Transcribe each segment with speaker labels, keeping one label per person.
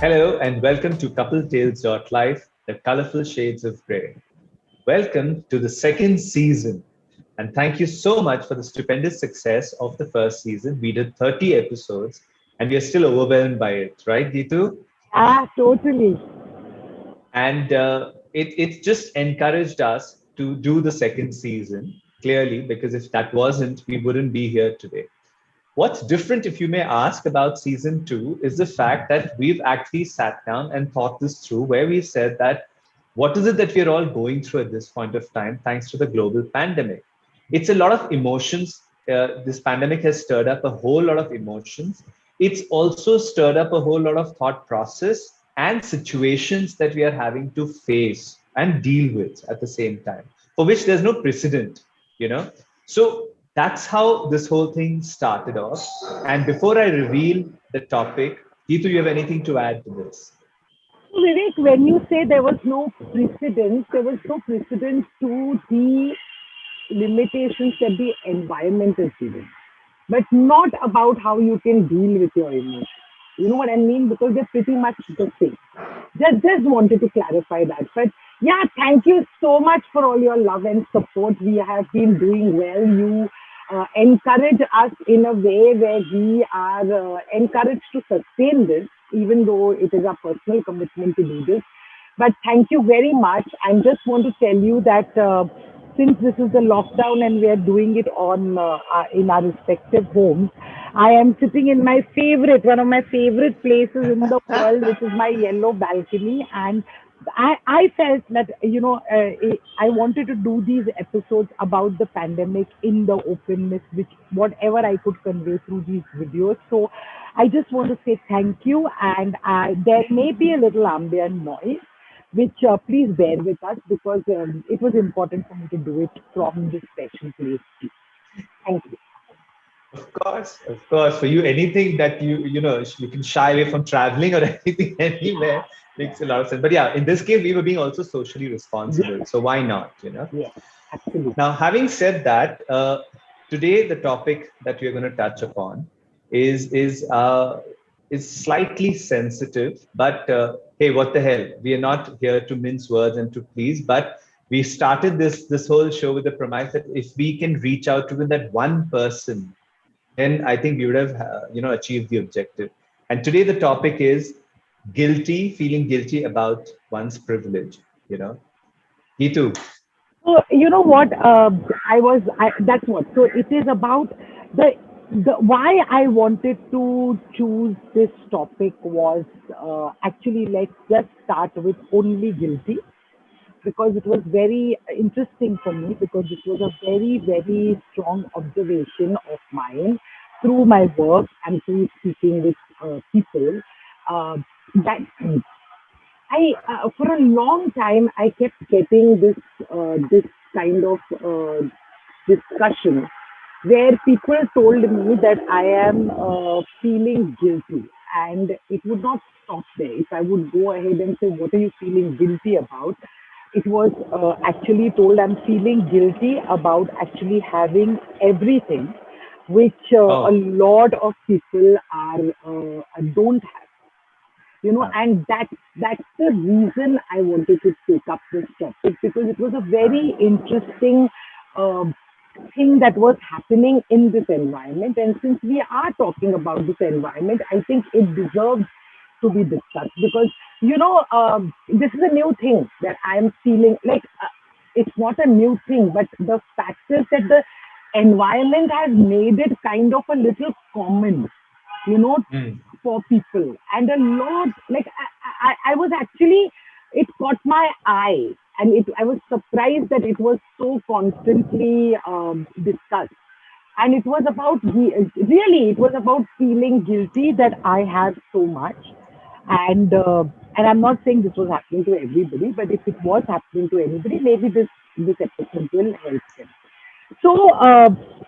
Speaker 1: Hello and welcome to Couple Tales Life, the colorful shades of grey. Welcome to the second season. And thank you so much for the stupendous success of the first season. We did 30 episodes and we are still overwhelmed by it, right, Gitu?
Speaker 2: Totally.
Speaker 1: And it just encouraged us to do the second season, clearly, because if that wasn't, we wouldn't be here today. What's different, if you may ask, about season two is the fact that we've actually sat down and thought this through, where we said that what is it that we're all going through at this point of time, thanks to the global pandemic? It's a lot of emotions. This pandemic has stirred up a whole lot of emotions. It's also stirred up a whole lot of thought process and situations that we are having to face and deal with at the same time, for which there's no precedent, you know. So that's how this whole thing started off. And before I reveal the topic, Geetu, you have anything to add to this?
Speaker 2: So, Vivek, when you say there was no precedent to the limitations that the environment is giving, but not about how you can deal with your emotions. You know what I mean? Because they're pretty much the same. Just wanted to clarify that. But yeah, thank you so much for all your love and support. We have been doing well. You encourage us in a way where we are encouraged to sustain this, even though it is a personal commitment to do this. But thank you very much. I just want to tell you that since this is the lockdown and we are doing it on in our respective homes, I am sitting in one of my favorite places in the world, which is my yellow balcony, and I felt that I wanted to do these episodes about the pandemic in the openness, which whatever I could convey through these videos. So I just want to say thank you, and there may be a little ambient noise, which please bear with us because it was important for me to do it from this special place. Thank you.
Speaker 1: Of course. For you, anything that you can shy away from traveling or anything anywhere makes a lot of sense. But yeah, in this case, we were being also socially responsible.
Speaker 2: Yes,
Speaker 1: So why not? You know.
Speaker 2: yes, absolutely.
Speaker 1: Now, having said that, today the topic that we're going to touch upon is is uh, is slightly sensitive. But hey, what the hell? We are not here to mince words and to please. But we started this whole show with the premise that if we can reach out to that one person, then I think we would have achieved the objective. And today the topic is feeling guilty about one's privilege. You know, Gitu.
Speaker 2: So you know what? That's what. So it is about the why I wanted to choose this topic was actually let's just start with only guilty because it was very interesting for me because it was a very strong observation of mine through my work and through speaking with people uh, that I for a long time I kept getting this kind of discussion where people told me that I am feeling guilty, and it would not stop there. If I would go ahead and say, "What are you feeling guilty about?" It was actually told I'm feeling guilty about actually having everything, which a
Speaker 1: Oh.
Speaker 2: lot of people are don't have,
Speaker 1: Uh,
Speaker 2: and that's the reason I wanted to take up this topic because it was a very interesting uh, thing that was happening in this environment. And since we are talking about this environment, I think it deserves to be discussed because this is a new thing that I am feeling like it's not a new thing, but the fact is that the environment has made it kind of a little common, you know,
Speaker 1: mm.
Speaker 2: for people. And a lot, like, I was actually, it caught my eye. And I was surprised that it was so constantly discussed. And it was about, really, it was about feeling guilty that I have so much. And, uh, and I'm not saying this was happening to everybody, but if it was happening to anybody, maybe this episode will help them. So,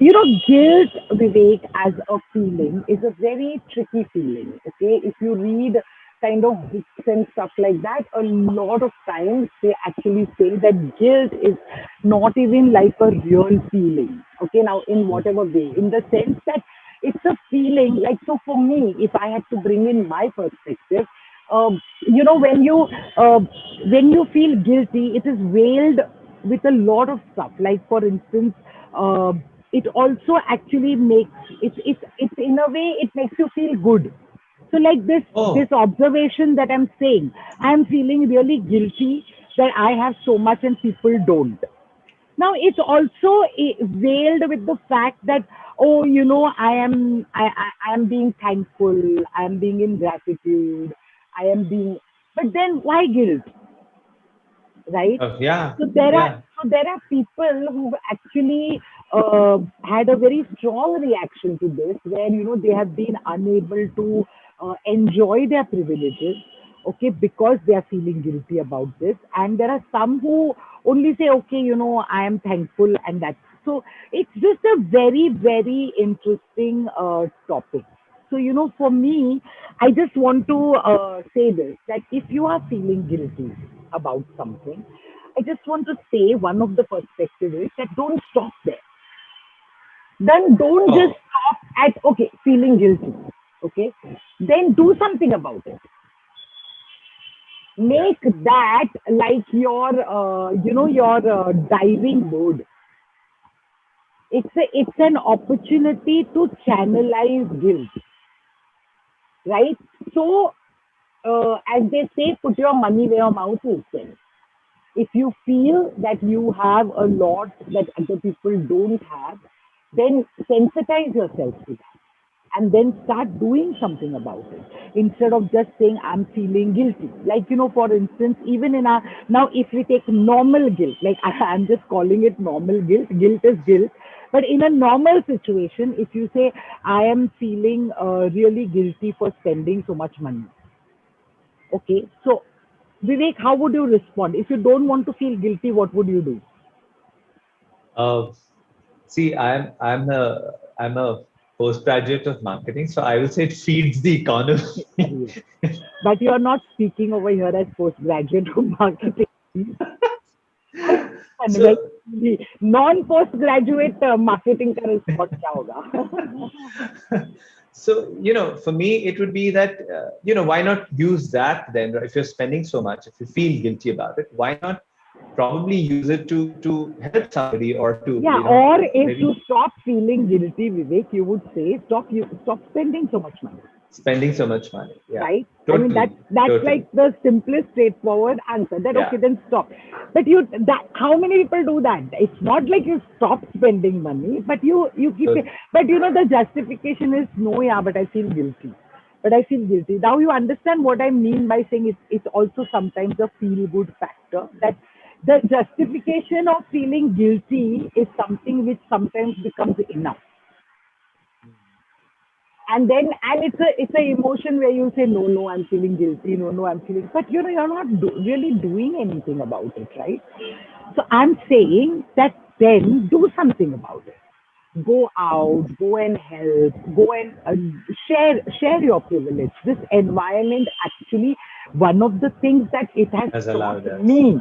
Speaker 2: guilt, Vivek, as a feeling is a very tricky feeling. Okay. If you read kind of books and stuff like that, a lot of times they actually say that guilt is not even like a real feeling. Okay. Now, in whatever way, in the sense that it's a feeling like, so for me, if I had to bring in my perspective, uh, when you feel guilty, it is veiled with a lot of stuff. Like for instance, uh, it also actually makes it's in a way it makes you feel good. So like this
Speaker 1: Oh,
Speaker 2: observation that I'm saying, I'm feeling really guilty that I have so much and people don't. Now it's also veiled with the fact that, oh, I am being thankful, I am being in gratitude, I am being, but then why guilt, right?
Speaker 1: yeah,
Speaker 2: So there are
Speaker 1: yeah.
Speaker 2: people who've actually had a very strong reaction to this, where they have been unable to enjoy their privileges, okay, because they are feeling guilty about this, and there are some who only say, okay, I am thankful, and that's so. It's just a very very interesting topic. So for me, I just want to say this, that if you are feeling guilty about something, I just want to say one of the perspectives is that don't stop there. Then don't just
Speaker 1: Oh,
Speaker 2: stop at, okay, feeling guilty. Okay. Then do something about it.
Speaker 1: yeah.
Speaker 2: Make that like your diving board. It's an opportunity to channelize guilt, right? So, as they say, put your money where your mouth is. Then, if you feel that you have a lot that other people don't have, then sensitize yourself to that and then start doing something about it instead of just saying I'm feeling guilty. Like, for instance, even in our now, if we take normal guilt, like I'm just calling it normal guilt, guilt is guilt. But in a normal situation, if you say I am feeling really guilty for spending so much money, okay, so Vivek, how would you respond? If you don't want to feel guilty, what would you do?
Speaker 1: Uh, See, I'm a postgraduate of marketing, so I will say it feeds the economy.
Speaker 2: Yes. But you are not speaking over here as postgraduate of marketing.
Speaker 1: So,
Speaker 2: non post graduate marketing का response क्या होगा?
Speaker 1: for me, it would be that, why not use that then? If you're spending so much, if you feel guilty about it, why not probably use it to help somebody or to,
Speaker 2: Yeah, or if
Speaker 1: maybe
Speaker 2: to stop feeling guilty, Vivek, you would say stop spending so much money.
Speaker 1: spending so much money. Yeah,
Speaker 2: Right? I mean,
Speaker 1: totally,
Speaker 2: that's
Speaker 1: totally.
Speaker 2: like the simplest, straightforward answer. That
Speaker 1: Yeah.
Speaker 2: okay, then stop. But how many people do that? It's not like you stop spending money, but you keep it.
Speaker 1: So,
Speaker 2: But the justification is no, yeah, but I feel guilty. But I feel guilty. Now you understand what I mean by saying it's also sometimes a feel good factor, that the justification of feeling guilty is something which sometimes becomes enough. And it's a emotion where you say no, I'm feeling guilty, no, I'm feeling, but you're not really doing anything about it, right? So I'm saying that then do something about it. Go out, go and help, go and share your privilege. This environment, actually, one of the things that it has
Speaker 1: has
Speaker 2: taught
Speaker 1: allowed us.
Speaker 2: me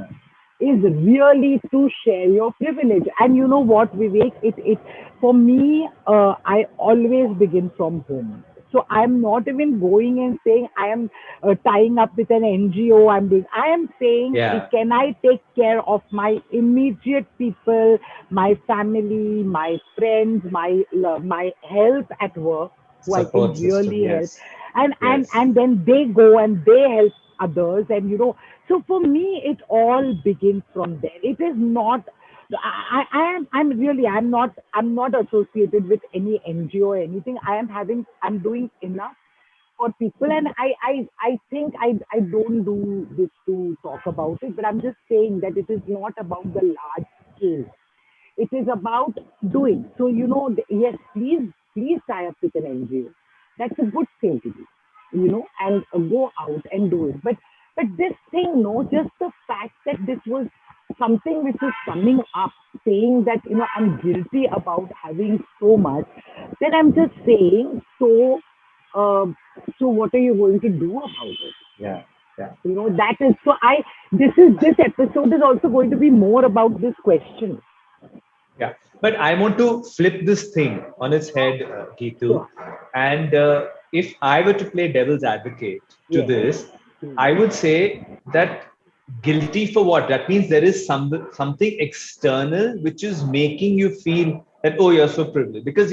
Speaker 2: is really to share your privilege. And you know what, Vivek? It for me, I always begin from home. So I'm not even going and saying I am tying up with an NGO. I'm doing. I am saying,
Speaker 1: Yeah,
Speaker 2: can I take care of my immediate people, my family, my friends, my help at work, who I can
Speaker 1: support system.
Speaker 2: really help,
Speaker 1: Yes, yes.
Speaker 2: and then they go and they help others, and so for me it all begins from there. It is not, I'm not associated with any NGO or anything. I'm doing enough for people, and I think I don't do this to talk about it, but I'm just saying that it is not about the large scale. It is about doing. So, yes, please tie up with an NGO. That's a good thing to do, and go out and do it. But this thing, no, just the fact that this was something which is coming up, saying that, I'm guilty about having so much, then I'm just saying, uh, so what are you going to do about it?
Speaker 1: Yeah, yeah,
Speaker 2: That is, so this episode is also going to be more about this question.
Speaker 1: yeah. But I want to flip this thing on its head, Geetu.
Speaker 2: Sure.
Speaker 1: And if I were to play devil's advocate to
Speaker 2: Yes.
Speaker 1: this, I would say that guilty for what? That means there is something external which is making you feel that, oh, you're so privileged. Because,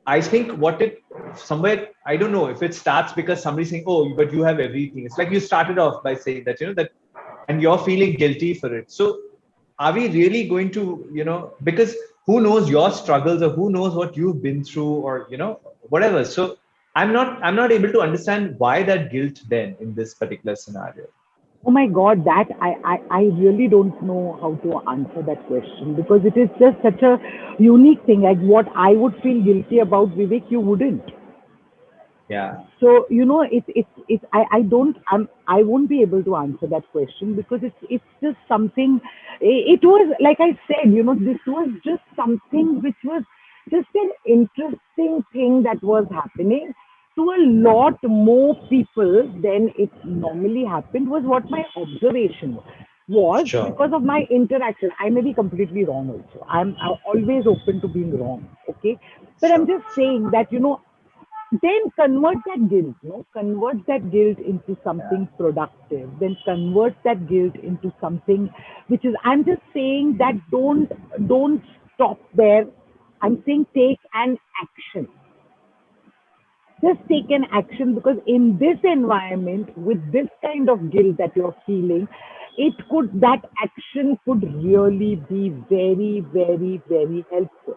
Speaker 1: I think what it somewhere, I don't know if it starts because somebody's saying, oh, but you have everything. It's like you started off by saying that, that, and you're feeling guilty for it. So are we really going to, because who knows your struggles or who knows what you've been through or, whatever. So I'm not able to understand why that guilt then in this particular scenario.
Speaker 2: Oh my God, that I really don't know how to answer that question because it is just such a unique thing. Like what I would feel guilty about, Vivek, you wouldn't.
Speaker 1: Yeah.
Speaker 2: So it's I won't be able to answer that question because it's just something. It was like I said, this was just something which was just an interesting thing that was happening to a lot more people than it normally happened. Was what my observation was
Speaker 1: Sure.
Speaker 2: because of my interaction. I may be completely wrong also. I'm always open to being wrong. Okay, but I'm
Speaker 1: Sure.
Speaker 2: just saying that then convert that guilt, no? Convert that guilt into
Speaker 1: Yeah.
Speaker 2: something productive. Then convert that guilt into something which is. I'm just saying that don't stop there. I'm saying take an action. Just take an action because in this environment, with this kind of guilt that you're feeling, that action could really be very, very, very helpful.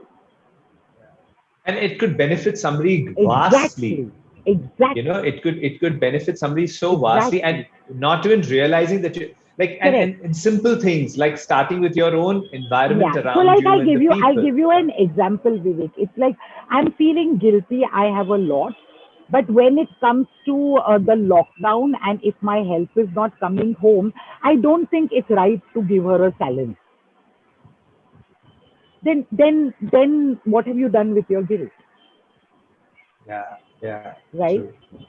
Speaker 1: And it could benefit somebody vastly.
Speaker 2: Exactly. Exactly.
Speaker 1: It could benefit somebody so vastly, and
Speaker 2: Exactly.
Speaker 1: not even realizing that you like,
Speaker 2: Correct.
Speaker 1: and simple things like starting with your own environment
Speaker 2: Yeah. So
Speaker 1: around
Speaker 2: like
Speaker 1: you and the
Speaker 2: I'll
Speaker 1: people.
Speaker 2: give you an example, Vivek. It's like I'm feeling guilty. I have a lot. But when it comes to the lockdown and if my help is not coming home, I don't think it's right to give her a salary. Then what have you done with your guilt,
Speaker 1: Yeah, yeah,
Speaker 2: right?
Speaker 1: true,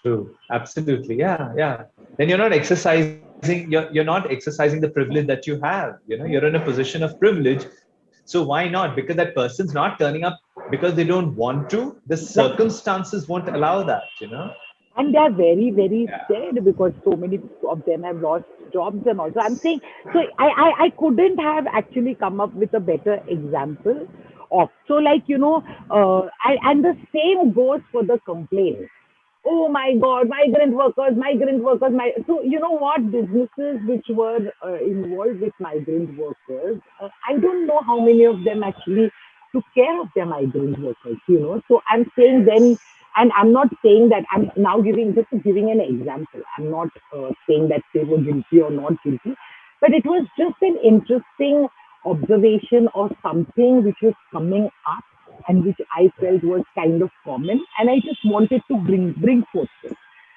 Speaker 1: true, absolutely, yeah, yeah. Then you're not exercising. You're not exercising the privilege that you have. You're in a position of privilege. So why not? Because that person's not turning up because they don't want to. The
Speaker 2: Exactly.
Speaker 1: circumstances won't allow that.
Speaker 2: And they are very, very
Speaker 1: Yeah.
Speaker 2: scared because so many of them have lost jobs and also. I'm saying, so I couldn't have actually come up with a better example of. So like, and the same goes for the complaint. Oh my God, migrant workers, so you know what, businesses which were involved with migrant workers, I don't know how many of them actually took care of their migrant workers. So I'm saying then, and I'm not saying that I'm now giving an example. I'm not saying that they were guilty or not guilty, but it was just an interesting observation or something which was coming up and which I felt was kind of common, and I just wanted to bring forth this.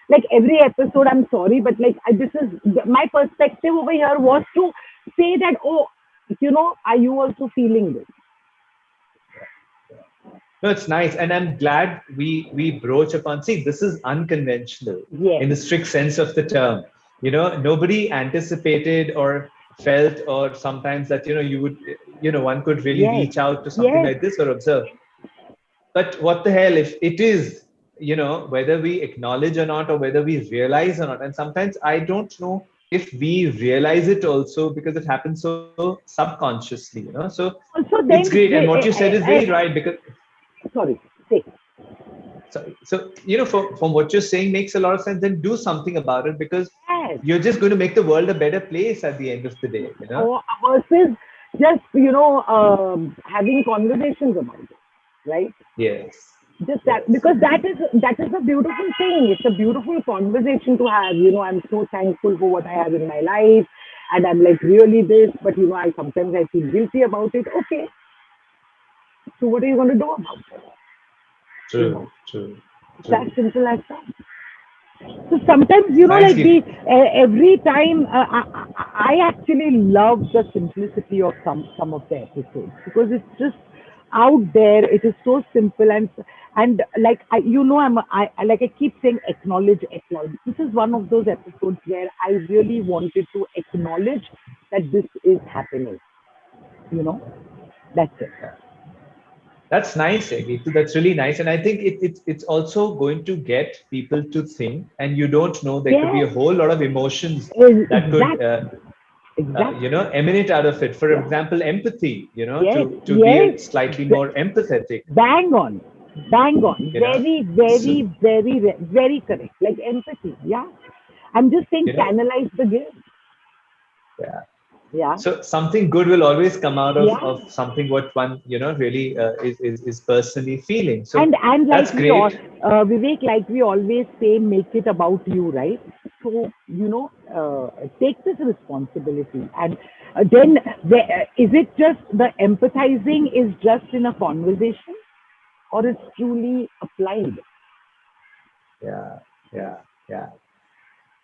Speaker 2: Like every episode, I'm sorry, but like this is my perspective over here was to say that, oh, are you also feeling this?
Speaker 1: No, it's nice, and I'm glad we broach upon. See, this is unconventional
Speaker 2: Yes,
Speaker 1: in the strict sense of the term. Nobody anticipated or felt, or sometimes that you would, one could really
Speaker 2: yes,
Speaker 1: reach out to something
Speaker 2: yes.
Speaker 1: like this or observe. But what the hell if it is, whether we acknowledge or not, or whether we realize or not. And sometimes I don't know if we realize it also because it happens so subconsciously. So
Speaker 2: Also,
Speaker 1: it's
Speaker 2: then,
Speaker 1: great, and what you said is very right because
Speaker 2: sorry, say
Speaker 1: from what you're saying makes a lot of sense. Then do something about it because
Speaker 2: yes,
Speaker 1: you're just going to make the world a better place at the end of the day.
Speaker 2: or versus just having conversations about it, right?
Speaker 1: Yes,
Speaker 2: Just that,
Speaker 1: yes,
Speaker 2: because that is a beautiful thing. It's a beautiful conversation to have. I'm so thankful for what I have in my life, and I'm like really this, but I sometimes I feel guilty about it. Okay, so what are you going to do about it? You know,
Speaker 1: true, true,
Speaker 2: it's as
Speaker 1: true.
Speaker 2: simple as that. So sometimes,
Speaker 1: Thanks,
Speaker 2: like
Speaker 1: Giri.
Speaker 2: every time, I actually love the simplicity of some of the episodes because it's just out there. It is so simple and like like I keep saying, acknowledge. This is one of those episodes where I really wanted to acknowledge that this is happening. You know, that's it.
Speaker 1: Yeah. That's nice, Geetu. That's really nice. And I think it's also going to get people to think, and you don't know, there could be a
Speaker 2: Yes,
Speaker 1: whole lot of emotions that could,
Speaker 2: exactly, exactly.
Speaker 1: emanate out of it. For
Speaker 2: Yeah.
Speaker 1: example, empathy,
Speaker 2: Yes,
Speaker 1: to
Speaker 2: yes.
Speaker 1: be slightly
Speaker 2: B-
Speaker 1: more empathetic,
Speaker 2: Bang on, bang on.
Speaker 1: you know.
Speaker 2: Very,
Speaker 1: So,
Speaker 2: very, very, very correct. Like empathy. Yeah. I'm just saying,
Speaker 1: you know,
Speaker 2: channelize the gift.
Speaker 1: yeah.
Speaker 2: Yeah.
Speaker 1: So something good will always come out
Speaker 2: Yeah.
Speaker 1: of something what one, really is personally feeling. So
Speaker 2: And like
Speaker 1: that's
Speaker 2: we all,
Speaker 1: great.
Speaker 2: Vivek, like we always say, make it about you, right? So, take this responsibility. And then, is it just the empathizing is just in a conversation, or it's truly applied?
Speaker 1: Yeah, yeah, yeah.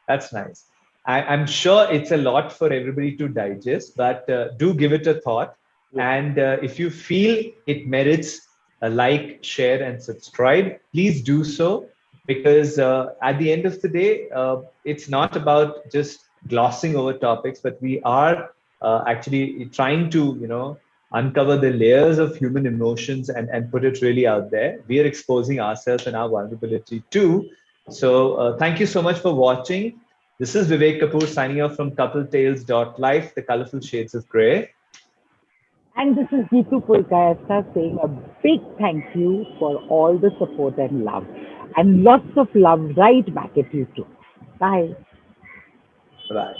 Speaker 1: That's nice. I'm sure it's a lot for everybody to digest, but do give it a thought.
Speaker 2: Yeah.
Speaker 1: And if you feel it merits a like, share, and subscribe, please do so. Because at the end of the day, it's not about just glossing over topics, but we are actually trying to, uncover the layers of human emotions and put it really out there. We are exposing ourselves and our vulnerability too. So thank you so much for watching. This is Vivek Kapoor signing off from CoupleTales.life, the colorful shades of gray.
Speaker 2: And this is Geetu Pulkayastha saying a big thank you for all the support and love. And lots of love right back at you too. Bye.
Speaker 1: Bye.